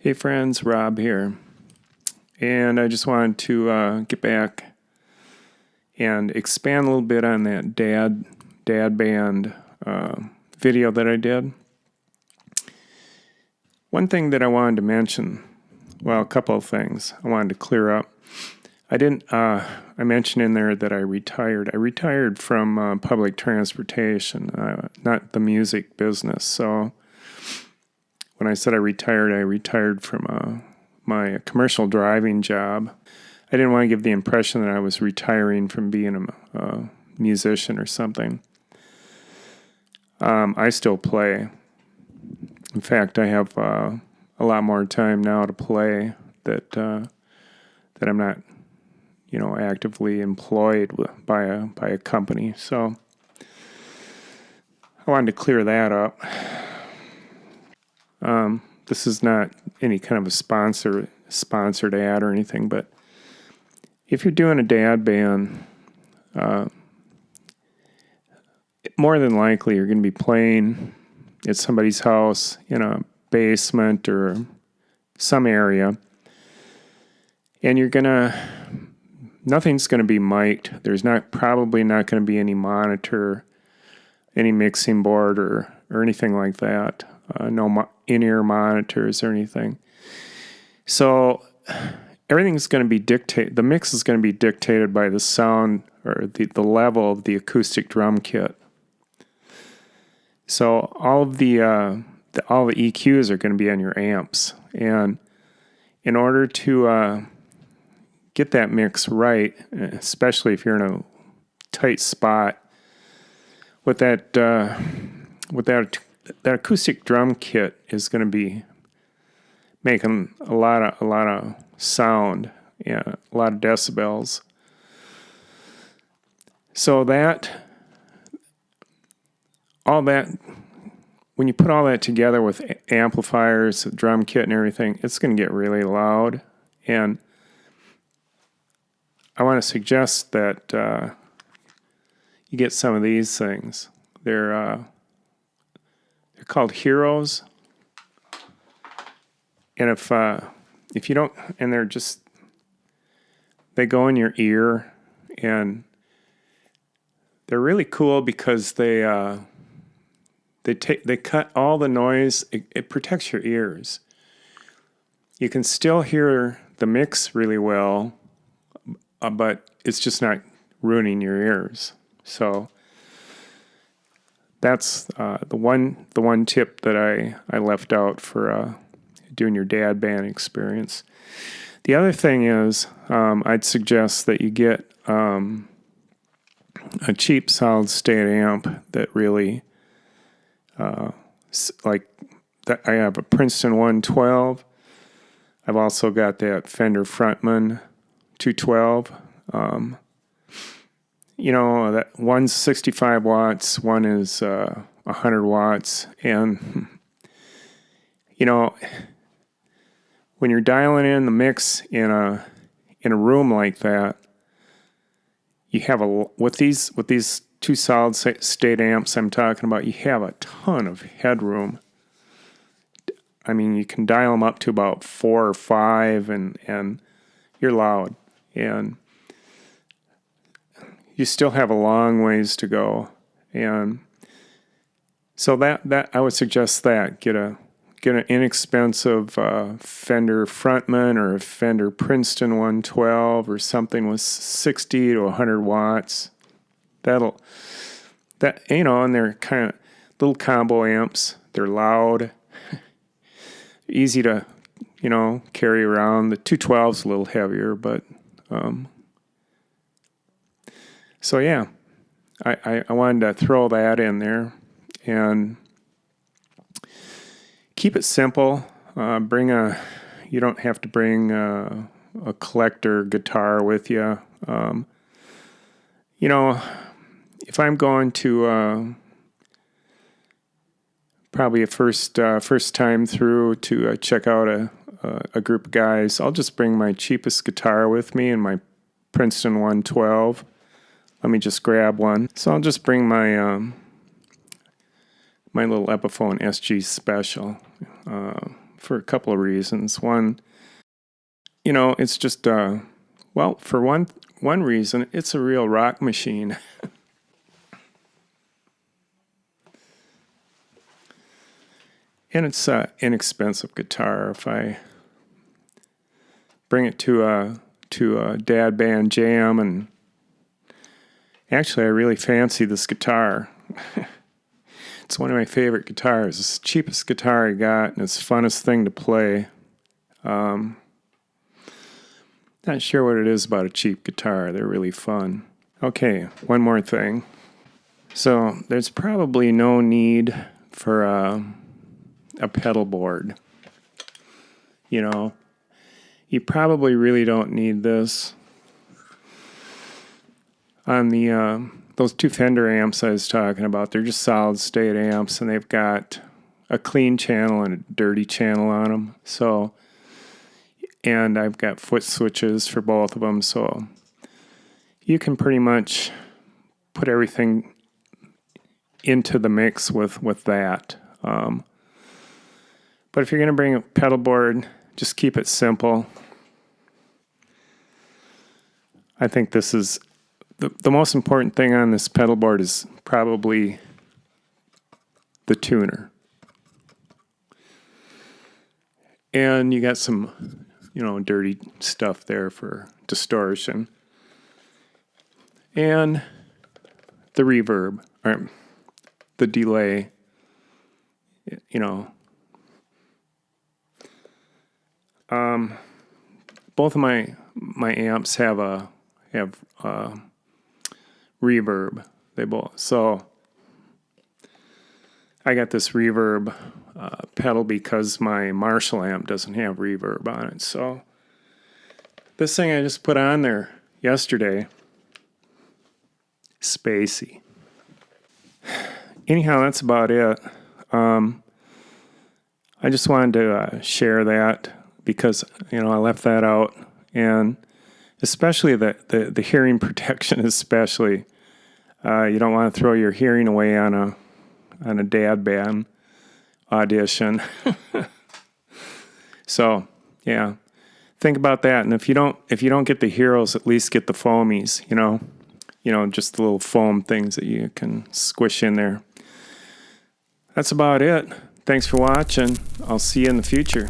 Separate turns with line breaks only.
Hey friends, Rob here. And I just wanted to get back and expand a little bit on that dad band video that I did. One thing that I wanted to mention, well, a couple of things I wanted to clear up. I mentioned in there that I retired. I retired from public transportation, not the music business. So when I said I retired from my commercial driving job. I didn't want to give the impression that I was retiring from being a musician or something. I still play. In fact, I have a lot more time now to play that I'm not, actively employed by a company. So I wanted to clear that up. This is not any kind of a sponsored ad or anything, but if you're doing a dad band, more than likely you're going to be playing at somebody's house in a basement or some area, and nothing's going to be mic'd. There's probably not going to be any monitor, any mixing board or anything like that. No in-ear monitors or anything. So everything's going to be dictated. The mix is going to be dictated by the sound or the level of the acoustic drum kit. So all the EQs are going to be on your amps, and in order to get that mix right, especially if you're in a tight spot, with that acoustic drum kit is going to be making a lot of sound, a lot of decibels. So when you put all that together with amplifiers, drum kit and everything, it's going to get really loud. And I want to suggest that you get some of these things. They're called Heroes. And if you don't, and they go in your ear, and they're really cool because they cut all the noise. It protects your ears. You can still hear the mix really well, but it's just not ruining your ears. So that's the one tip that I left out for doing your dad band experience. The other thing is, I'd suggest that you get a cheap solid state amp that really, like that. I have a Princeton 112. I've also got that Fender Frontman 212. That one's 65 watts, one is 100 watts, and when you're dialing in the mix in a room like that, you have with these two solid state amps I'm talking about, you have a ton of headroom. I mean, you can dial them up to about 4 or 5, and you're loud, and you still have a long ways to go. And so that I would suggest that get an inexpensive Fender Frontman or a Fender Princeton 112 or something with 60 to 100 watts. And they're kind of little combo amps. They're loud, easy to carry around. The 212's a little heavier, but so yeah, I wanted to throw that in there and keep it simple. You don't have to bring a collector guitar with you. If I'm going to probably a first time through to check out a group of guys, I'll just bring my cheapest guitar with me and my Princeton 112. Let me just grab one. So I'll just bring my my little Epiphone SG Special. for a couple of reasons. One, it's just well, for one reason, it's a real rock machine. And it's an inexpensive guitar. If I bring it to a dad band jam, and actually I really fancy this guitar. It's one of my favorite guitars. It's the cheapest guitar I got, and it's the funnest thing to play. Not sure what it is about a cheap guitar. They're really fun. Okay, one more thing. So there's probably no need for a pedal board. You probably really don't need this. On the those two Fender amps I was talking about, they're just solid state amps, and they've got a clean channel and a dirty channel on them. So, and I've got foot switches for both of them, so you can pretty much put everything into the mix with that. But if you're going to bring a pedal board, just keep it simple. I think this is the most important thing on this pedal board is probably the tuner. And you got some, dirty stuff there for distortion. And the reverb, or the delay, both of my amps have reverb. They both. So I got this reverb pedal because my Marshall amp doesn't have reverb on it. So this thing I just put on there yesterday, spacey. Anyhow, that's about it. I just wanted to share that because I left that out, and especially the hearing protection, especially. You don't want to throw your hearing away on a dad band audition. So, yeah, think about that. And if you don't get the Heroes, at least get the foamies. Just the little foam things that you can squish in there. That's about it. Thanks for watching. I'll see you in the future.